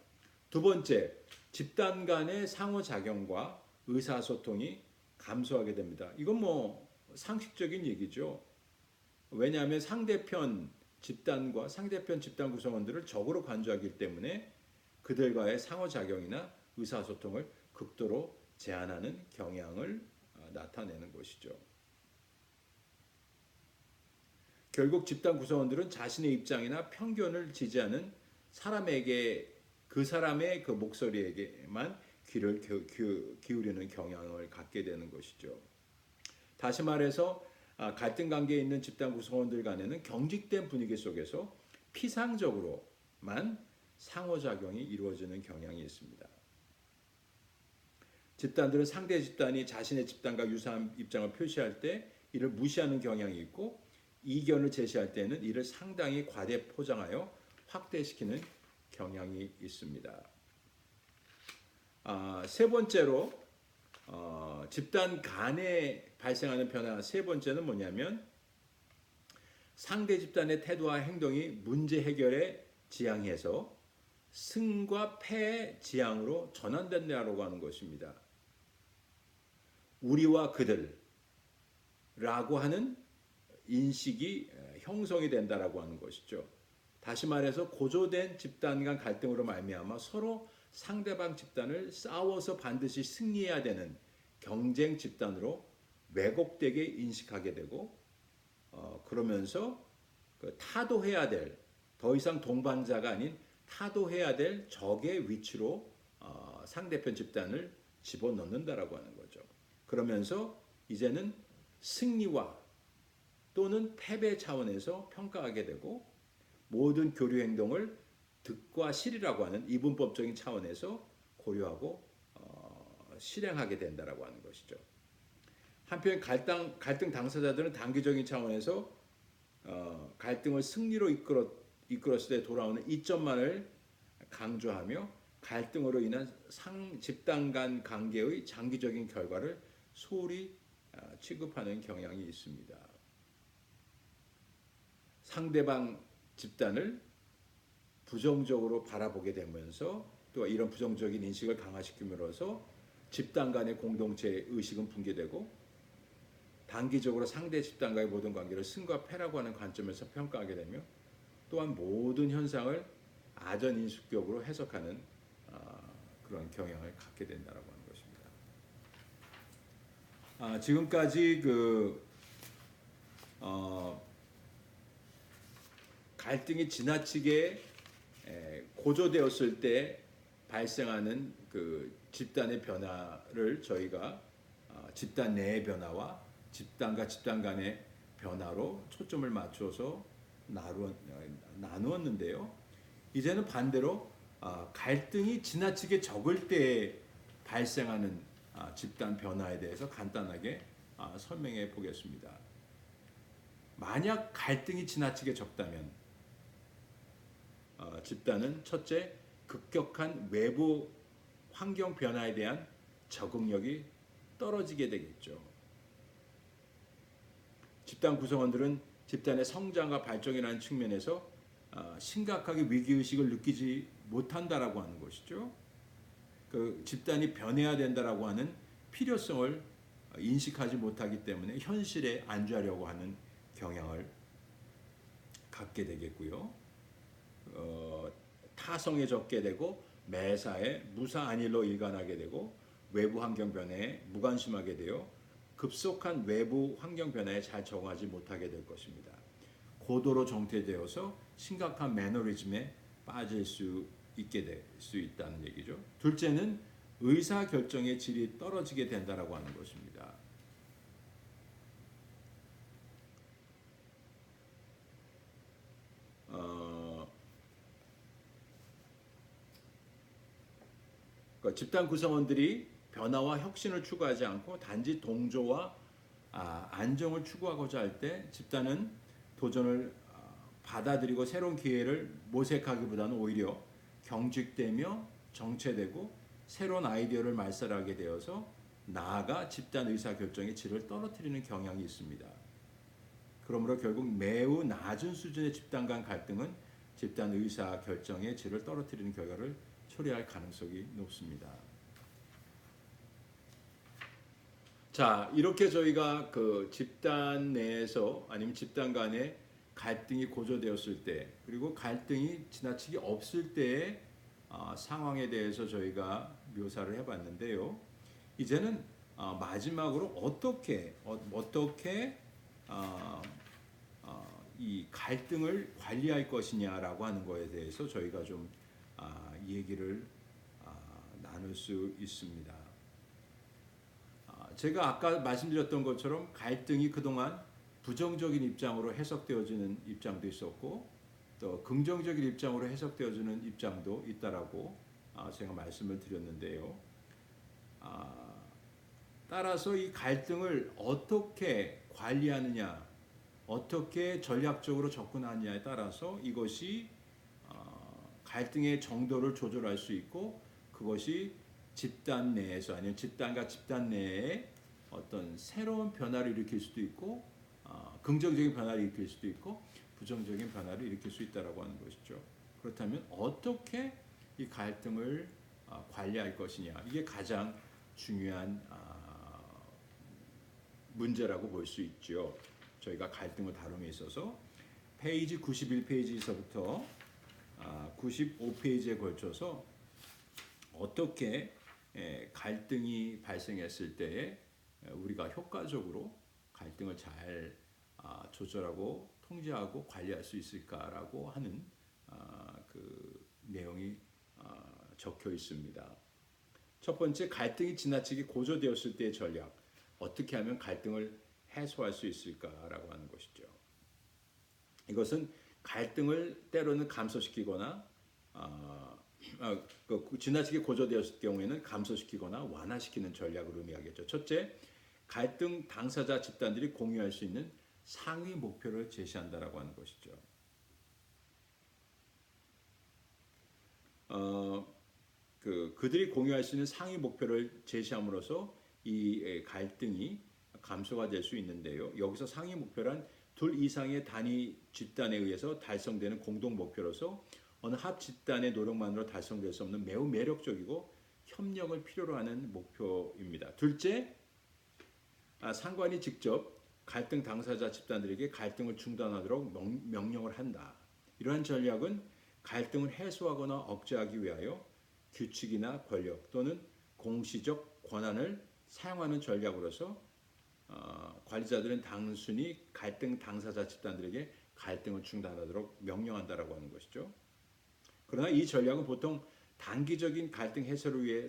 두 번째, 집단 간의 상호작용과 의사소통이 감소하게 됩니다. 이건 뭐 상식적인 얘기죠. 왜냐하면 상대편 집단과 상대편 집단 구성원들을 적으로 간주하기 때문에 그들과의 상호작용이나 의사소통을 극도로 제한하는 경향을 나타내는 것이죠. 결국 집단 구성원들은 자신의 입장이나 편견을 지지하는 사람에게, 그 사람의 그 목소리에게만 귀를 기울이는 경향을 갖게 되는 것이죠. 다시 말해서 갈등 관계에 있는 집단 구성원들 간에는 경직된 분위기 속에서 피상적으로만 상호작용이 이루어지는 경향이 있습니다. 집단들은 상대 집단이 자신의 집단과 유사한 입장을 표시할 때 이를 무시하는 경향이 있고, 이견을 제시할 때는 이를 상당히 과대 포장하여 확대시키는 경향이 있습니다. 세 번째로 집단 간에 발생하는 변화 세 번째는 뭐냐면, 상대 집단의 태도와 행동이 문제 해결에 지향해서 승과 패의 지향으로 전환된다고 하는 것입니다. 우리와 그들라고 하는 인식이 형성이 된다라고 하는 것이죠. 다시 말해서 고조된 집단 간 갈등으로 말미암아 서로 상대방 집단을 싸워서 반드시 승리해야 되는 경쟁 집단으로 왜곡되게 인식하게 되고, 그러면서 타도해야 될, 더 이상 동반자가 아닌 타도해야 될 적의 위치로 상대편 집단을 집어넣는다라고 하는 거죠. 그러면서 이제는 승리와 또는 패배 차원에서 평가하게 되고, 모든 교류 행동을 득과 실이라고 하는 이분법적인 차원에서 고려하고 실행하게 된다라고 하는 것이죠. 한편 갈등 당사자들은 단기적인 차원에서 갈등을 승리로 이끌었을 때 돌아오는 이점만을 강조하며 갈등으로 인한 집단 간 관계의 장기적인 결과를 소홀히 취급하는 경향이 있습니다. 상대방 집단을 부정적으로 바라보게 되면서 또 이런 부정적인 인식을 강화시킴으로써 집단 간의 공동체 의식은 붕괴되고, 단기적으로 상대 집단과의 모든 관계를 승과 패라고 하는 관점에서 평가하게 되며, 또한 모든 현상을 아전인수격으로 해석하는 그런 경향을 갖게 된다라고 하는 것입니다. 지금까지 갈등이 지나치게 고조되었을 때 발생하는 그 집단의 변화를 저희가 집단 내의 변화와 집단과 집단 간의 변화로 초점을 맞춰서 나누었는데요. 이제는 반대로 갈등이 지나치게 적을 때 발생하는 집단 변화에 대해서 간단하게 설명해 보겠습니다. 만약 갈등이 지나치게 적다면 집단은 첫째, 급격한 외부 환경 변화에 대한 적응력이 떨어지게 되겠죠. 집단 구성원들은 집단의 성장과 발전이라는 측면에서 심각하게 위기의식을 느끼지 못한다라고 하는 것이죠. 그 집단이 변해야 된다라고 하는 필요성을 인식하지 못하기 때문에 현실에 안주하려고 하는 경향을 갖게 되겠고요. 타성에 젖게 되고 매사에 무사안일로 일관하게 되고 외부 환경 변화에 무관심하게 되어 급속한 외부 환경 변화에 잘 적응하지 못하게 될 것입니다. 고도로 정체되어서 심각한 매너리즘에 빠질 수 있게 될 수 있다는 얘기죠. 둘째는 의사 결정의 질이 떨어지게 된다라고 하는 것입니다. 그러니까 집단 구성원들이 변화와 혁신을 추구하지 않고 단지 동조와 안정을 추구하고자 할 때 집단은 도전을 받아들이고 새로운 기회를 모색하기보다는 오히려 경직되며 정체되고 새로운 아이디어를 말살하게 되어서 나아가 집단 의사결정의 질을 떨어뜨리는 경향이 있습니다. 그러므로 결국 매우 낮은 수준의 집단 간 갈등은 집단 의사결정의 질을 떨어뜨리는 결과를 초래할 가능성이 높습니다. 자, 이렇게 저희가 그 집단 내에서 아니면 집단 간에 갈등이 고조되었을 때, 그리고 갈등이 지나치게 없을 때의 상황에 대해서 저희가 묘사를 해봤는데요. 이제는 마지막으로 어떻게 이 갈등을 관리할 것이냐라고 하는 것에 대해서 저희가 좀 얘기를 나눌 수 있습니다. 제가 아까 말씀드렸던 것처럼 갈등이 그동안 부정적인 입장으로 해석되어지는 입장도 있었고 또 긍정적인 입장으로 해석되어지는 입장도 있다라고 제가 말씀을 드렸는데요. 따라서 이 갈등을 어떻게 관리하느냐, 어떻게 전략적으로 접근하느냐에 따라서 이것이 갈등의 정도를 조절할 수 있고 그것이 집단 내에서 아니면 집단과 집단 내에 어떤 새로운 변화를 일으킬 수도 있고 긍정적인 변화를 일으킬 수도 있고 부정적인 변화를 일으킬 수 있다라고 하는 것이죠. 그렇다면 어떻게 이 갈등을 관리할 것이냐, 이게 가장 중요한 문제라고 볼 수 있죠. 저희가 갈등을 다룸에 있어서 페이지 91페이지에서부터 95페이지에 걸쳐서 어떻게 갈등이 발생했을 때에 우리가 효과적으로 갈등을 잘 조절하고 통제하고 관리할 수 있을까라고 하는 그 내용이 적혀 있습니다. 첫 번째, 갈등이 지나치게 고조되었을 때의 전략. 어떻게 하면 갈등을 해소할 수 있을까라고 하는 것이죠. 이것은 갈등을 때로는 감소시키거나 지나치게 고조되었을 경우에는 감소시키거나 완화시키는 전략을 의미하겠죠. 첫째, 갈등 당사자 집단들이 공유할 수 있는 상위 목표를 제시한다라고 하는 것이죠. 그들이 공유할 수 있는 상위 목표를 제시함으로써 이 갈등이 감소가 될 수 있는데요. 여기서 상위 목표란 둘 이상의 단위 집단에 의해서 달성되는 공동 목표로서 어느 합 집단의 노력만으로 달성될 수 없는 매우 매력적이고 협력을 필요로 하는 목표입니다. 둘째, 상관이 직접 갈등 당사자 집단들에게 갈등을 중단하도록 명령을 한다. 이러한 전략은 갈등을 해소하거나 억제하기 위하여 규칙이나 권력 또는 공시적 권한을 사용하는 전략으로서 관리자들은 단순히 갈등 당사자 집단들에게 갈등을 중단하도록 명령한다라고 하는 것이죠. 그러나 이 전략은 보통 단기적인 갈등 해소를 위해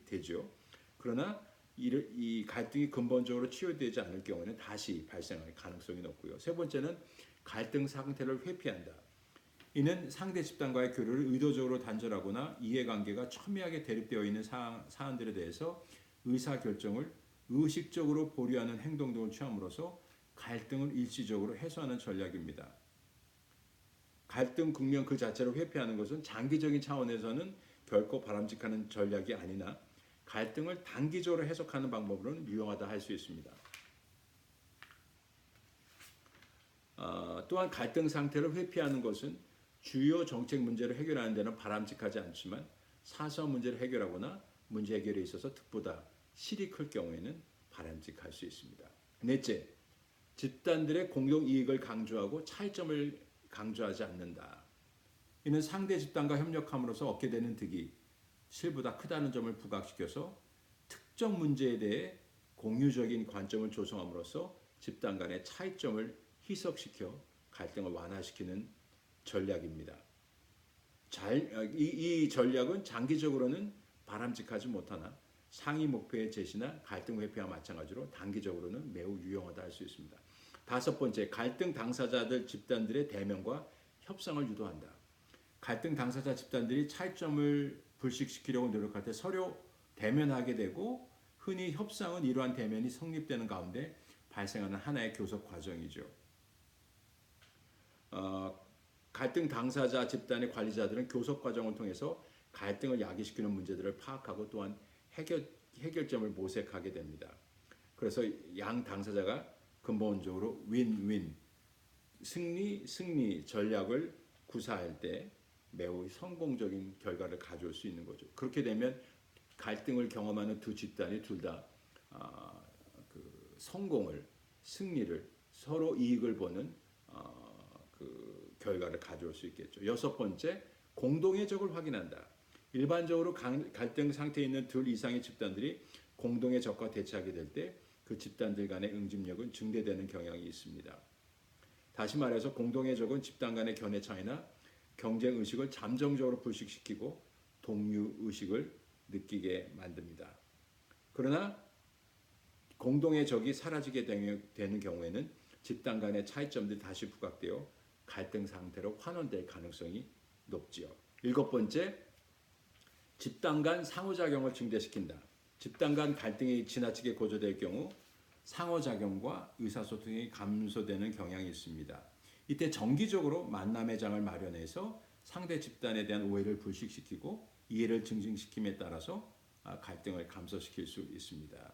되죠. 그러나 이 갈등이 근본적으로 치유되지 않을 경우에는 다시 발생할 가능성이 높고요. 세 번째는 갈등 상태를 회피한다. 이는 상대 집단과의 교류를 의도적으로 단절하거나 이해관계가 첨예하게 대립되어 있는 사안들에 대해서 의사결정을 의식적으로 보류하는 행동 등을 취함으로써 갈등을 일시적으로 해소하는 전략입니다. 갈등 국면 그 자체를 회피하는 것은 장기적인 차원에서는 결코 바람직한 전략이 아니나 갈등을 단기적으로 해석하는 방법으로는 유용하다 할 수 있습니다. 또한 갈등 상태를 회피하는 것은 주요 정책 문제를 해결하는 데는 바람직하지 않지만 사소한 문제를 해결하거나 문제 해결에 있어서 득보다 실이 클 경우에는 바람직할 수 있습니다. 넷째, 집단들의 공동 이익을 강조하고 차이점을 강조하지 않는다. 이는 상대 집단과 협력함으로써 얻게 되는 득이 실보다 크다는 점을 부각시켜서 특정 문제에 대해 공유적인 관점을 조성함으로써 집단 간의 차이점을 희석시켜 갈등을 완화시키는 전략입니다. 이 전략은 장기적으로는 바람직하지 못하나 상위 목표의 제시나 갈등 회피와 마찬가지로 단기적으로는 매우 유용하다 할 수 있습니다. 다섯 번째, 갈등 당사자들 집단들의 대면과 협상을 유도한다. 갈등 당사자 집단들이 차이점을 불식시키려고 노력할 때 서로 대면하게 되고 흔히 협상은 이러한 대면이 성립되는 가운데 발생하는 하나의 교섭 과정이죠. 갈등 당사자 집단의 관리자들은 교섭 과정을 통해서 갈등을 야기시키는 문제들을 파악하고 또한 해결점을 모색하게 됩니다. 그래서 양 당사자가 근본적으로 윈윈 승리 전략을 구사할 때 매우 성공적인 결과를 가져올 수 있는 거죠. 그렇게 되면 갈등을 경험하는 두 집단이 둘 다 성공을 승리를 서로 이익을 보는 그 결과를 가져올 수 있겠죠. 여섯 번째, 공동의 적을 확인한다. 일반적으로 갈등 상태에 있는 둘 이상의 집단들이 공동의 적과 대치하게 될 때 그 집단들 간의 응집력은 증대되는 경향이 있습니다. 다시 말해서 공동의 적은 집단 간의 견해 차이나 경쟁 의식을 잠정적으로 불식시키고 동료 의식을 느끼게 만듭니다. 그러나 공동의 적이 사라지게 되는 경우에는 집단 간의 차이점들이 다시 부각되어 갈등 상태로 환원될 가능성이 높지요. 일곱 번째, 집단 간 상호작용을 증대시킨다. 집단 간 갈등이 지나치게 고조될 경우 상호작용과 의사소통이 감소되는 경향이 있습니다. 이때 정기적으로 만남의 장을 마련해서 상대 집단에 대한 오해를 불식시키고 이해를 증진시킴에 따라서 갈등을 감소시킬 수 있습니다.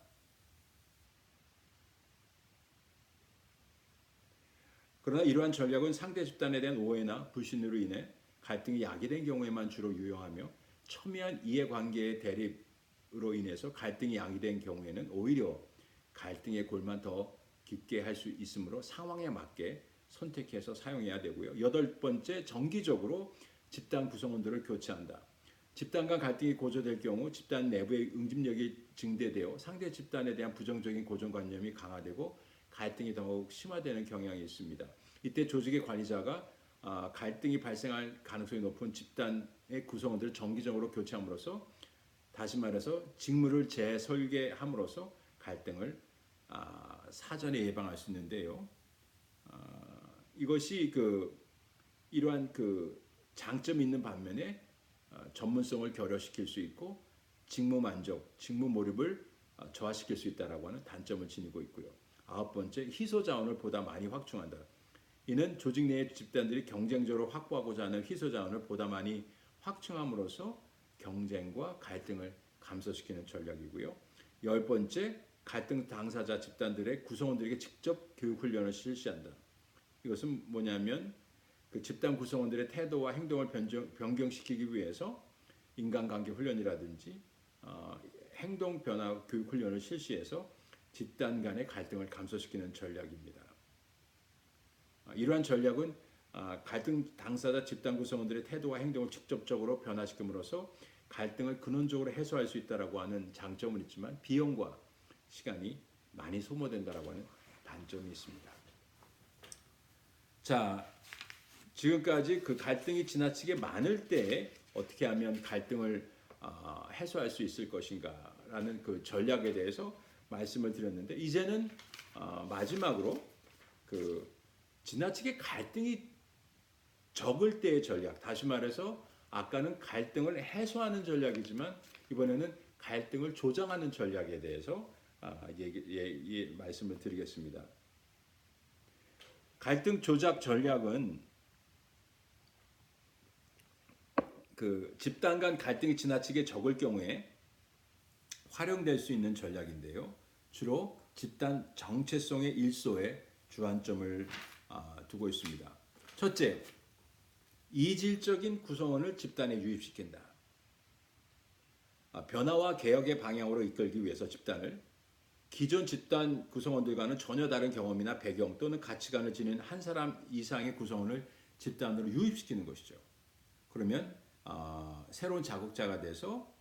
그러나 이러한 전략은 상대 집단에 대한 오해나 불신으로 인해 갈등이 야기된 경우에만 주로 유용하며 첨예한 이해관계의 대립으로 인해서 갈등이 야기된 경우에는 오히려 갈등의 골만 더 깊게 할 수 있으므로 상황에 맞게 선택해서 사용해야 되고요. 여덟 번째, 정기적으로 집단 구성원들을 교체한다. 집단 간 갈등이 고조될 경우 집단 내부의 응집력이 증대되어 상대 집단에 대한 부정적인 고정관념이 강화되고 갈등이 더욱 심화되는 경향이 있습니다. 이때 조직의 관리자가 갈등이 발생할 가능성이 높은 집단의 구성원들을 정기적으로 교체함으로써 다시 말해서 직무를 재설계함으로써 갈등을 사전에 예방할 수 있는데요. 이것이 이러한 장점이 있는 반면에 전문성을 결여시킬 수 있고 직무 만족, 직무 몰입을 저하시킬 수 있다라고 하는 단점을 지니고 있고요. 아홉 번째, 희소 자원을 보다 많이 확충한다. 이는 조직 내의 집단들이 경쟁적으로 확보하고자 하는 희소 자원을 보다 많이 확충함으로써 경쟁과 갈등을 감소시키는 전략이고요. 열 번째, 갈등 당사자 집단들의 구성원들에게 직접 교육 훈련을 실시한다. 이것은 뭐냐면 그 집단 구성원들의 태도와 행동을 변경시키기 위해서 인간관계 훈련이라든지 행동 변화 교육 훈련을 실시해서 집단 간의 갈등을 감소시키는 전략입니다. 이러한 전략은 갈등 당사자 집단 구성원들의 태도와 행동을 직접적으로 변화시킴으로써 갈등을 근원적으로 해소할 수 있다라고 하는 장점은 있지만 비용과 시간이 많이 소모된다라고 하는 단점이 있습니다. 자, 지금까지 그 갈등이 지나치게 많을 때 어떻게 하면 갈등을 해소할 수 있을 것인가라는 그 전략에 대해서 말씀을 드렸는데 이제는 마지막으로 그 지나치게 갈등이 적을 때의 전략, 다시 말해서 아까는 갈등을 해소하는 전략이지만 이번에는 갈등을 조장하는 전략에 대해서 말씀을 드리겠습니다. 갈등 조작 전략은 그 집단 간 갈등이 지나치게 적을 경우에 활용될 수 있는 전략인데요. 주로 집단 정체성의 일소에 주안점을 두고 있습니다. 첫째, 이질적인 구성원을 집단에 유입시킨다. 변화와 개혁의 방향으로 이끌기 위해서 집단을 기존 집단 구성원들과는 전혀 다른 경험이나 배경 또는 가치관을 지닌 한 사람 이상의 구성원을 집단으로 유입시키는 것이죠. 그러면 새로운 자극자가 돼서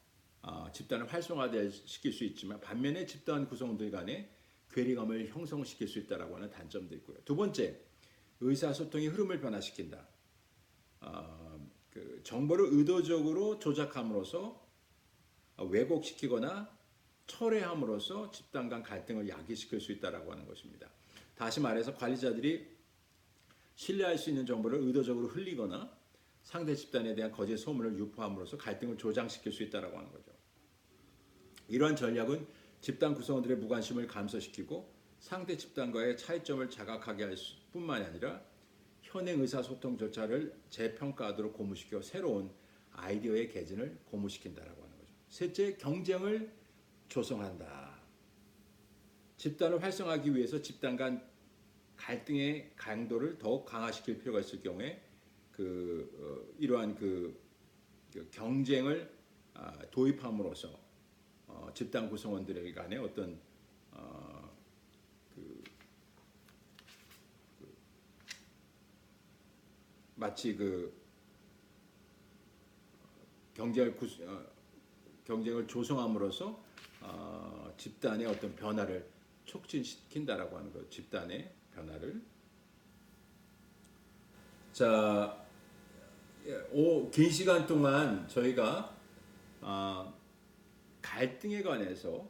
집단을 활성화시킬 수 있지만 반면에 집단 구성원들 간의 괴리감을 형성시킬 수 있다고 하는 단점도 있고요. 두 번째, 의사소통의 흐름을 변화시킨다. 그 정보를 의도적으로 조작함으로써 왜곡시키거나 철회함으로써 집단 간 갈등을 야기시킬 수 있다고 하는 것입니다. 다시 말해서 관리자들이 신뢰할 수 있는 정보를 의도적으로 흘리거나 상대 집단에 대한 거짓 소문을 유포함으로써 갈등을 조장시킬 수 있다고 하는 거죠. 이러한 전략은 집단 구성원들의 무관심을 감소시키고 상대 집단과의 차이점을 자각하게 할 뿐만이 아니라 현행 의사소통 절차를 재평가하도록 고무시켜 새로운 아이디어의 개진을 고무시킨다고 하는 거죠. 셋째, 경쟁을 조성한다. 집단을 활성화하기 위해서 집단 간 갈등의 강도를 더욱 강화시킬 필요가 있을 경우에 이러한 경쟁을 도입함으로써 집단 구성원들 간의 어떤 마치 경쟁을 조성함으로써 집단의 어떤 변화를 촉진시킨다라고 하는 것, 집단의 변화를. 자, 긴 시간 동안 저희가 갈등에 관해서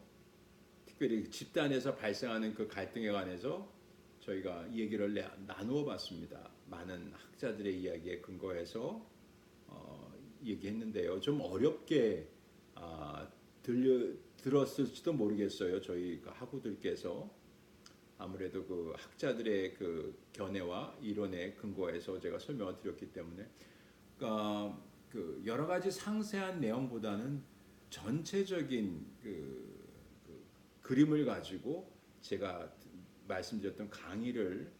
특별히 집단에서 발생하는 그 갈등에 관해서 저희가 얘기를 나누어 봤습니다. 많은 학자들의 이야기에 근거해서 얘기했는데요. 좀 어렵게 들었을지도 모르겠어요. 저희 학우들께서 아무래도 그 학자들의 그 견해와 이론에 근거해서 제가 설명을 드렸기 때문에 그 여러 가지 상세한 내용보다는 전체적인 그림을 가지고 제가 말씀드렸던 강의를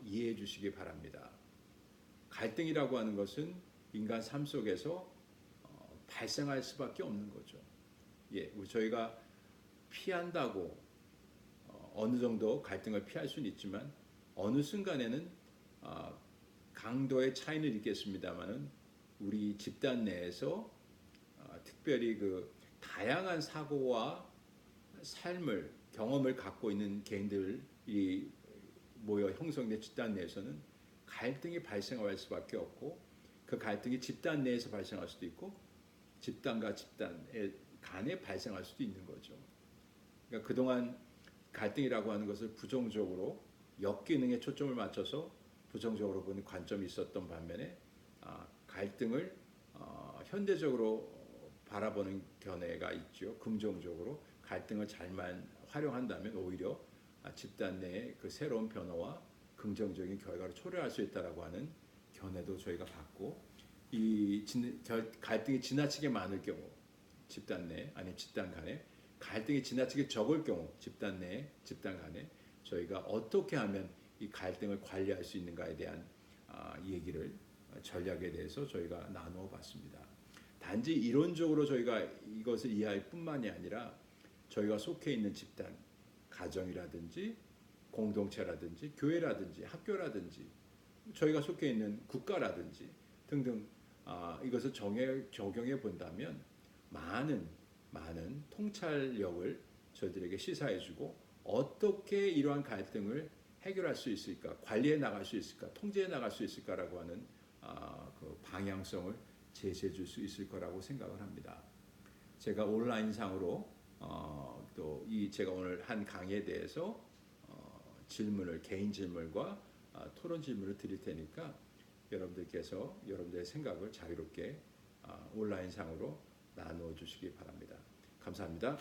이해해 주시기 바랍니다. 갈등이라고 하는 것은 인간 삶 속에서 발생할 수밖에 없는 거죠. 저희가 피한다고 어느 정도 갈등을 피할 수는 있지만 어느 순간에는 강도의 차이는 있겠습니다만은 우리 집단 내에서 특별히 그 다양한 사고와 삶을 경험을 갖고 있는 개인들이 모여 형성된 집단 내에서는 갈등이 발생할 수밖에 없고 그 갈등이 집단 내에서 발생할 수도 있고 집단과 집단 간에 발생할 수도 있는 거죠. 그러니까 그동안 갈등이라고 하는 것을 부정적으로 역기능에 초점을 맞춰서 부정적으로 보는 관점이 있었던 반면에 갈등을 현대적으로 바라보는 견해가 있죠. 긍정적으로 갈등을 잘만 활용한다면 오히려 집단 내의 그 새로운 변화와 긍정적인 결과를 초래할 수 있다라고 하는 견해도 저희가 받고 이 갈등이 지나치게 많을 경우 집단 내 아니면 집단 간에 갈등이 지나치게 적을 경우 집단 내 집단 간에 저희가 어떻게 하면 이 갈등을 관리할 수 있는가에 대한 얘기를 전략에 대해서 저희가 나누어 봤습니다. 단지 이론적으로 저희가 이것을 이해할 뿐만이 아니라 저희가 속해 있는 집단, 가정이라든지 공동체라든지 교회라든지 학교라든지 저희가 속해 있는 국가라든지 등등 이것을 적용해 본다면 많은 통찰력을 저희들에게 시사해주고 어떻게 이러한 갈등을 해결할 수 있을까, 관리해 나갈 수 있을까, 통제해 나갈 수 있을까라고 하는 그 방향성을 제시해 줄 수 있을 거라고 생각을 합니다. 제가 온라인상으로 또 이 제가 오늘 한 강의에 대해서 질문을 개인 질문과 토론 질문을 드릴 테니까 여러분들께서 여러분들의 생각을 자유롭게 온라인상으로 나누어 주시기 바랍니다. 감사합니다.